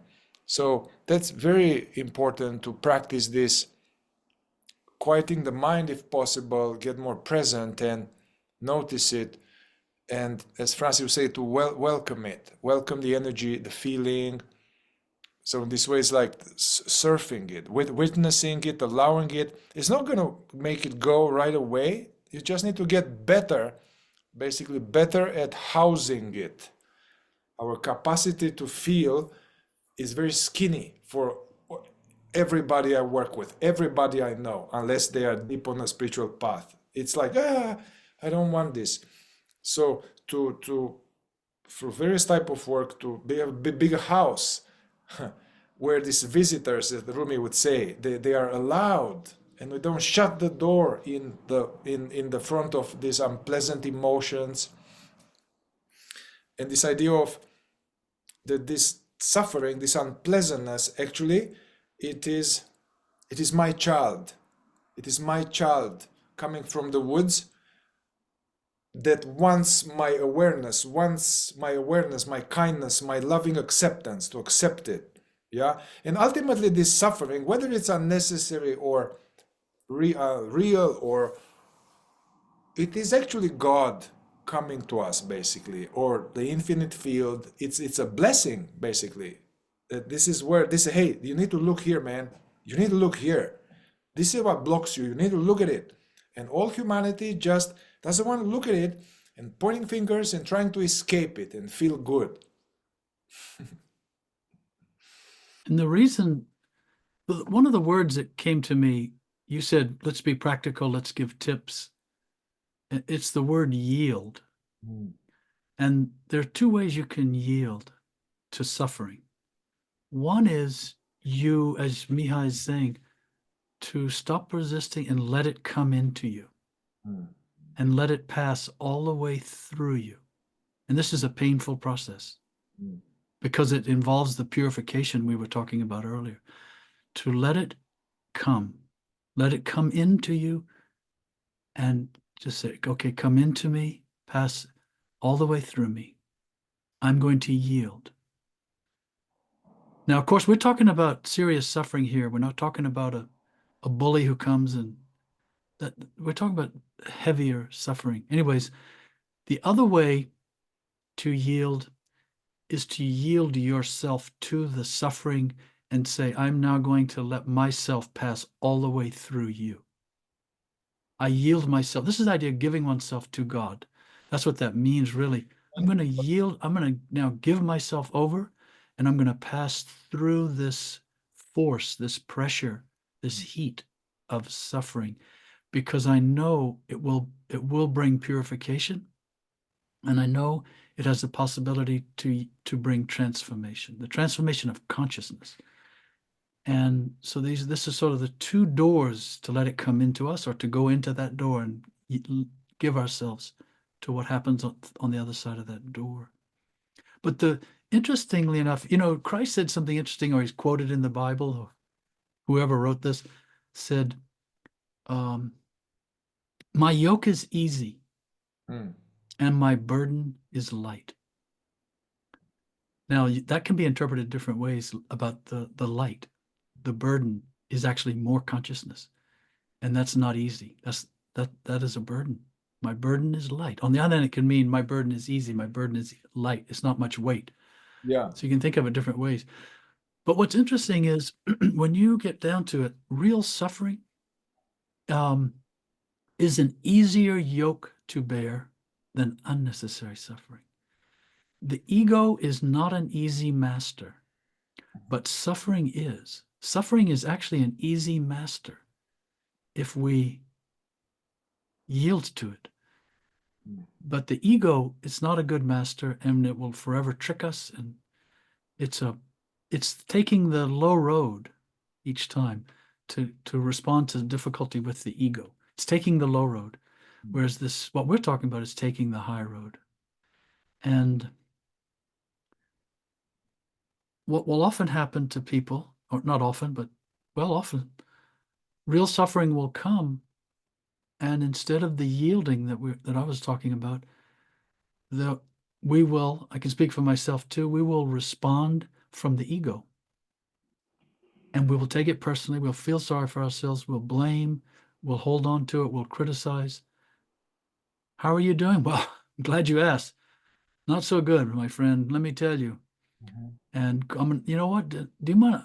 So that's very important to practice this, quieting the mind if possible, get more present and notice it. And as Francis would say, to welcome it, welcome the energy, the feeling. So in this way, it's like surfing it, witnessing it, allowing it. It's not going to make it go right away. You just need to get better, basically better at housing it. Our capacity to feel is very skinny for everybody I work with, everybody I know, unless they are deep on a spiritual path. It's like, I don't want this. So for various type of work, to be a big house where these visitors, as the Rumi would say, they are allowed, and we don't shut the door in the front of these unpleasant emotions. And this idea of this suffering, this unpleasantness, actually, it is my child. It is my child coming from the woods that wants my awareness, my kindness, my loving acceptance, to accept it. Yeah. And ultimately this suffering, whether it's unnecessary or real, or it is actually God coming to us, basically, or the infinite field. It's a blessing, basically. That this is where hey, you need to look here, man. You need to look here. This is what blocks you. You need to look at it. And all humanity just doesn't want to look at it, and pointing fingers and trying to escape it and feel good. And the reason, one of the words that came to me, you said, let's be practical, let's give tips. It's the word yield. And there are two ways you can yield to suffering. One is you, as Mihai is saying, to stop resisting and let it come into you, and let it pass all the way through you. And this is a painful process because it involves the purification we were talking about earlier. To let it come into you, and just say, okay, come into me, pass all the way through me. I'm going to yield. Now, of course, we're talking about serious suffering here. We're not talking about a bully who comes and that. We're talking about heavier suffering. Anyways, the other way to yield is to yield yourself to the suffering and say, I'm now going to let myself pass all the way through you. I yield myself. This is the idea of giving oneself to God. That's what that means, really. I'm going to yield. I'm going to now give myself over, and I'm going to pass through this force, this pressure, this heat of suffering, because I know it will bring purification, and I know it has the possibility to bring transformation, the transformation of consciousness. And so this is sort of the two doors to let it come into us, or to go into that door and give ourselves to what happens on the other side of that door. But interestingly enough, Christ said something interesting, or he's quoted in the Bible, or whoever wrote this said, my yoke is easy and my burden is light. Now, that can be interpreted different ways about the light. The burden is actually more consciousness, and that's not easy. That is a burden. My burden is light. On the other hand, it can mean my burden is easy. My burden is light. It's not much weight. Yeah. So you can think of it different ways. But what's interesting is when you get down to it, real suffering is an easier yoke to bear than unnecessary suffering. The ego is not an easy master, but suffering is. Suffering is actually an easy master if we yield to it. But the ego is not a good master, and it will forever trick us. And it's taking the low road each time to respond to difficulty with the ego. It's taking the low road, whereas what we're talking about is taking the high road. And what will often happen to people, or not often, but well, often, real suffering will come, and instead of the yielding that I was talking about, I can speak for myself too, we will respond from the ego. And we will take it personally. We'll feel sorry for ourselves. We'll blame. We'll hold on to it. We'll criticize. How are you doing? Well, I'm glad you asked. Not so good, my friend. Let me tell you. And you know what? Do you mind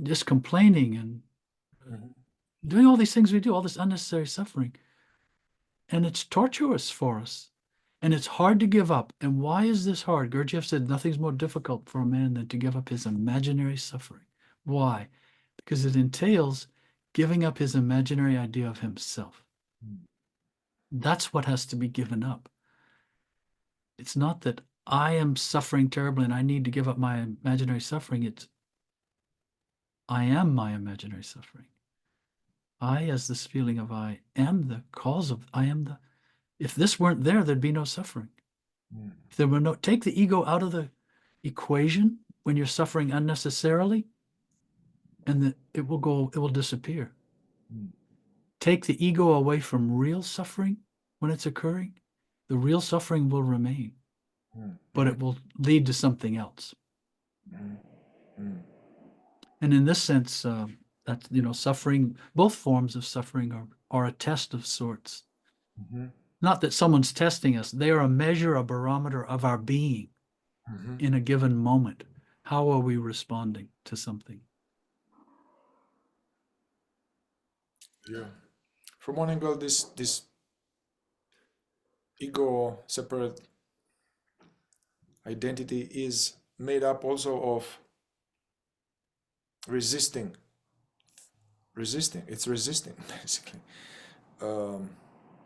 just complaining and doing all these things we do, all this unnecessary suffering? And it's torturous for us. And it's hard to give up. And why is this hard? Gurdjieff said nothing's more difficult for a man than to give up his imaginary suffering. Why? Because it entails giving up his imaginary idea of himself. That's what has to be given up. It's not that I am suffering terribly and I need to give up my imaginary suffering. It's I am my imaginary suffering. I, as this feeling of I am the cause of, if this weren't there, there'd be no suffering. If there were no, take the ego out of the equation when you're suffering unnecessarily, and it will disappear. Take the ego away from real suffering when it's occurring, the real suffering will remain, but it will lead to something else. And in this sense, that suffering, both forms of suffering are a test of sorts. Not that someone's testing us; they are a measure, a barometer of our being in a given moment. How are we responding to something? Yeah. From one angle, this ego separate identity is made up also of resisting. It's resisting basically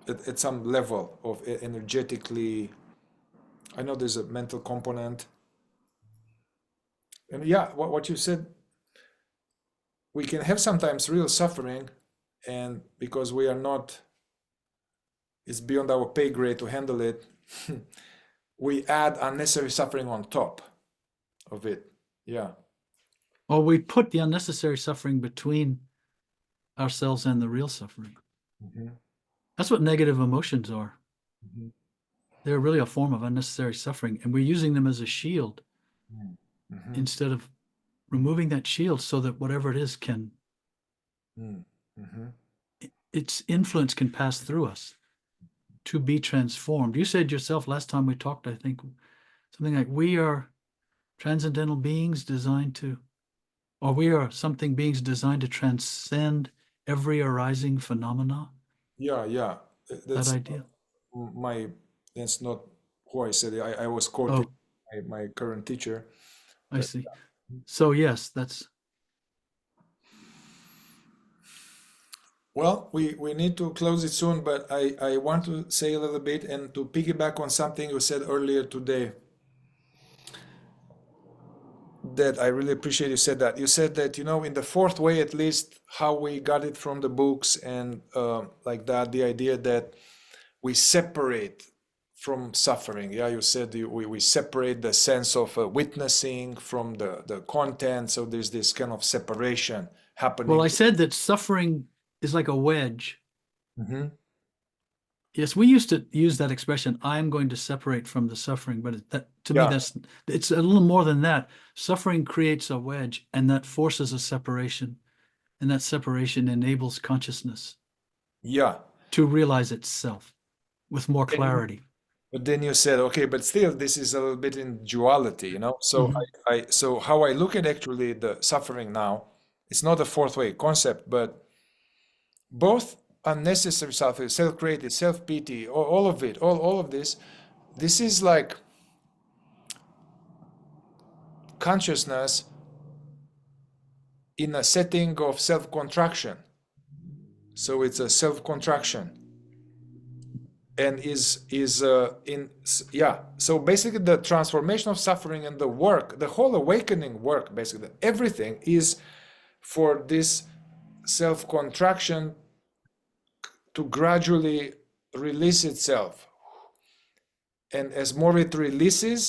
at some level of energetically. I know there's a mental component, and yeah, what you said, we can have sometimes real suffering, and because we are not, it's beyond our pay grade to handle it, we add unnecessary suffering on top of it. Yeah. Or we put the unnecessary suffering between ourselves and the real suffering. That's what negative emotions are. They're really a form of unnecessary suffering, and we're using them as a shield instead of removing that shield so that whatever it is can, its influence can pass through us to be transformed. You said yourself last time we talked, I think, something like we are transcendental beings designed to, or we are something beings designed to transcend every arising phenomena. Yeah. That idea. That's not who I said it. I was quoting my current teacher. I see. So yes, that's. Well, we need to close it soon, but I want to say a little bit and to piggyback on something you said earlier today that I really appreciate. You said that. You said that, in the fourth way, at least how we got it from the books and like that, the idea that we separate from suffering. Yeah, you said we separate the sense of witnessing from the content. So there's this kind of separation happening. Well, I said that suffering is like a wedge Yes, we used to use that expression, I'm going to separate from the suffering, but that to me, Yeah, it's a little more than that. Suffering creates a wedge, and that forces a separation, and that separation enables consciousness yeah. to realize itself with more And clarity. but then you said, okay, but still, this is a little bit in duality, you know? So Mhm. so how I look at actually the suffering now, it's not a fourth way concept, but both unnecessary suffering, self-created, self-pity, all of it, all of this is like consciousness in a setting of self-contraction. So it's a self-contraction. And is in yeah, so basically the transformation of suffering and the work, the whole awakening work, basically everything is for this self-contraction to gradually release itself. And as more it releases,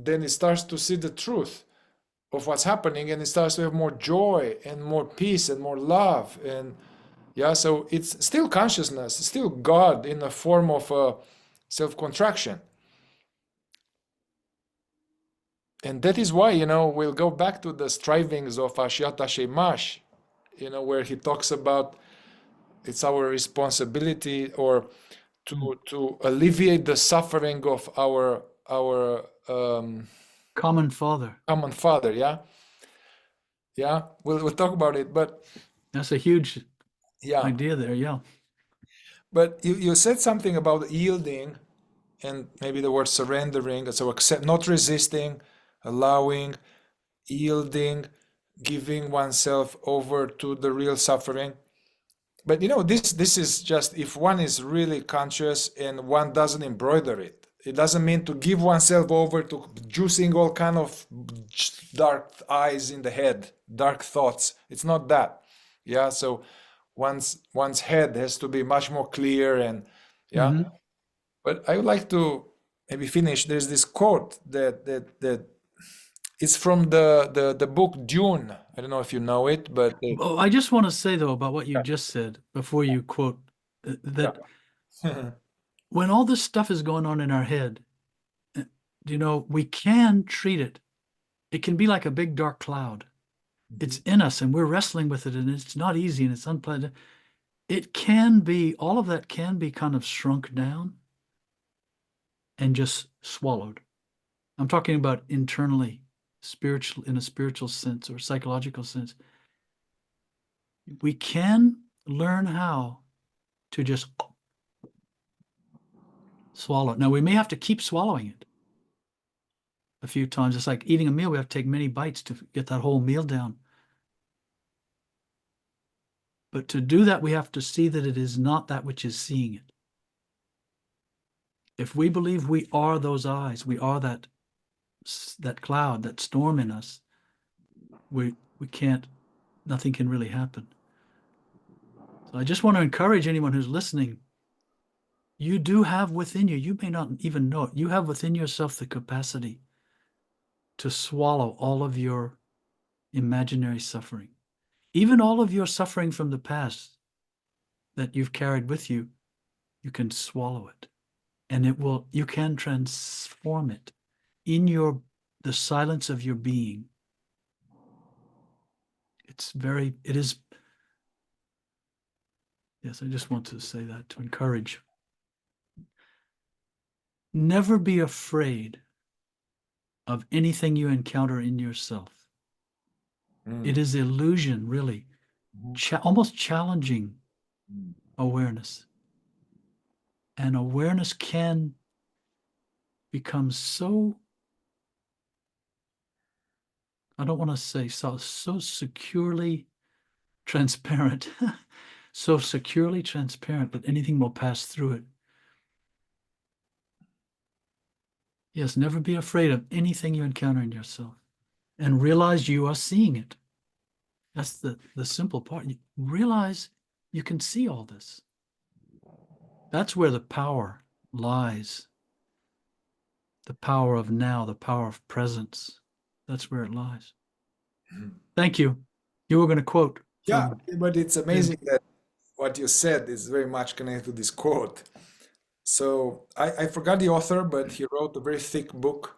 then it starts to see the truth of what's happening, and it starts to have more joy and more peace and more love. And yeah, so it's still consciousness, still God in the form of self-contraction. And that is why, we'll go back to the strivings of Ashyata Shemash, where he talks about it's our responsibility or to alleviate the suffering of our Common Father. common father. Yeah, yeah. We'll talk about it, but That's a huge yeah. idea there. Yeah. But you said something about yielding and maybe the word surrendering. So accept, not resisting, allowing, yielding, giving oneself over to the real suffering. But this is just if one is really conscious and one doesn't embroider it. It doesn't mean to give oneself over to juicing all kind of dark eyes in the head, dark thoughts. It's not that. Yeah. So one's head has to be much more clear and yeah. Mhm. But I would like to maybe finish. There's this quote that it's from the book Dune. I don't know if you know it, but Oh, I just want to say, though, about what you just said before you quote that yeah. when all this stuff is going on in our head, uh, we can treat it. It can be like a big dark cloud. It's in us and we're wrestling with it, and it's not easy and it's unpleasant. It can be, all of that can be kind of shrunk down and just swallowed. I'm talking about internally, spiritual, in a spiritual sense or psychological sense. We can learn how to just swallow it. Now, we may have to keep swallowing it a few times. It's like eating a meal. We have to take many bites to get that whole meal down. But to do that, we have to see that it is not that which is seeing it. If we believe we are those eyes, we are that cloud, that storm in us, we can't, nothing can really happen. So I just want to encourage anyone who's listening. You do have within you, you may not even know it, you have within yourself the capacity to swallow all of your imaginary suffering, even all of your suffering from the past that you've carried with you. You can swallow it, and you can transform it in the silence of your being. It is, yes, I just want to say that to encourage. Never be afraid of anything you encounter in yourself. It is illusion, really, almost challenging awareness. And awareness can become so, I don't want to say so securely transparent, so securely transparent that anything will pass through it. Yes, never be afraid of anything you encounter in yourself, and realize you are seeing it. That's the simple part. You realize you can see all this. That's where the power lies. The power of now, the power of presence. That's where it lies. Thank you. You were going to quote Yeah, from but it's Jim. amazing that what you said is very much connected to this quote. So I forgot the author, but he wrote a very thick book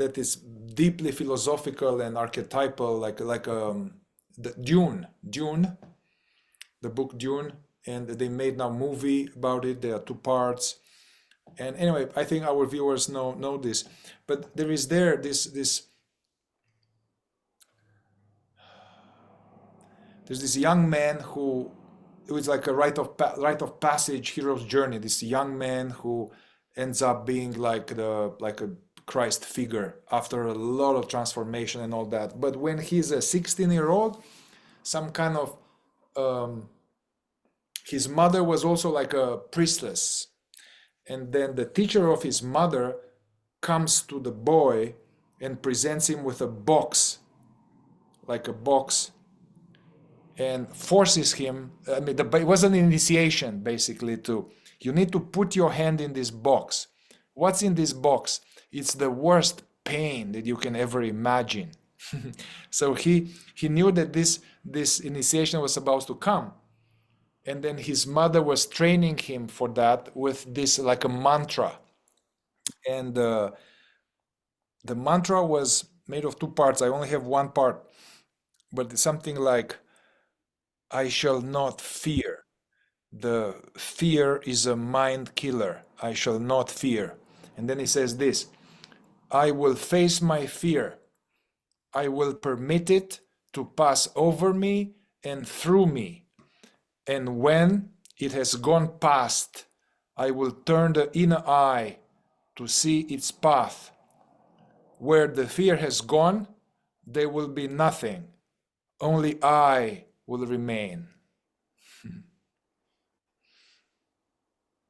that is deeply philosophical and archetypal, like the Dune, the book Dune, and they made now movie about it. There are two parts, and anyway, I think our viewers know this, but there is this there's this young man who it was like a rite of passage hero's journey. This young man who ends up being like a Christ figure after a lot of transformation and all that. But when he's a 16-year-old, some kind of his mother was also like a priestess, and then the teacher of his mother comes to the boy and presents him with a box, like a box, and forces him. I mean, it was an initiation basically to, you need to put your hand in this box. What's in this box? It's the worst pain that you can ever imagine. So he knew that this initiation was about to come, and then his mother was training him for that with this like a mantra, and the mantra was made of two parts. I only have one part, but it's something like, I shall not fear. The fear is a mind killer. I shall not fear. And then he says this, I will face my fear. I will permit it to pass over me and through me. And when it has gone past, I will turn the inner eye to see its path. Where the fear has gone, there will be nothing. Only I will remain.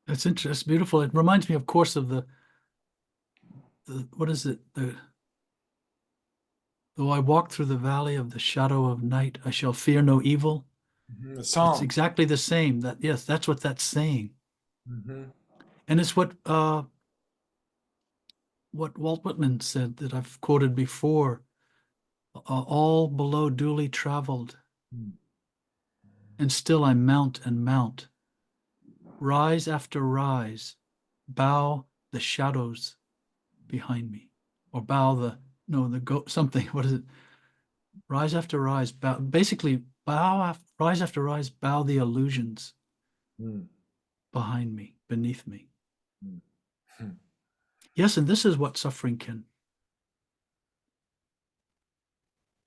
That's interesting. It's beautiful. It reminds me, of course, of the what is it? Though I walk through the valley of the shadow of night, I shall fear no evil. The It's song. exactly the same. That, yes, that's what that's saying. And it's what Walt Whitman said that I've quoted before. All below duly traveled, and still I mount and mount. Rise after rise, bow the shadows behind me, or bow the something. What is it? Rise after rise, bow. Basically, rise after rise, bow the illusions behind me, beneath me. Yes, and this is what suffering can.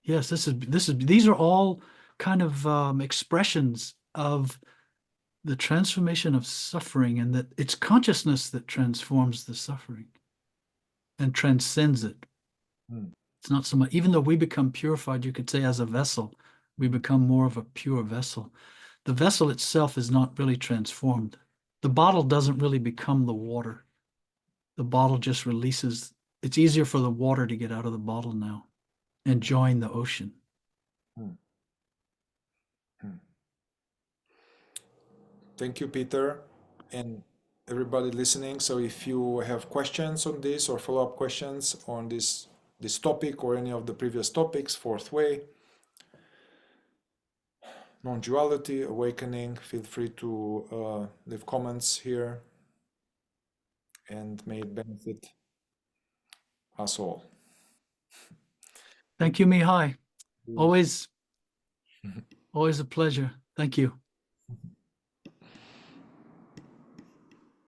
Yes, these are all kind of expressions of the transformation of suffering, and that it's consciousness that transforms the suffering and transcends it. It's not so much, even though we become purified, you could say as a vessel, we become more of a pure vessel. The vessel itself is not really transformed. The bottle doesn't really become the water. The bottle just releases. It's easier for the water to get out of the bottle now and join the ocean. Thank you, Peter, and everybody listening. So if you have questions on this or follow-up questions on this topic or any of the previous topics, fourth way, non-duality, awakening, feel free to leave comments here, and may it benefit us all. Thank you, Mihai. Always a pleasure. Thank you.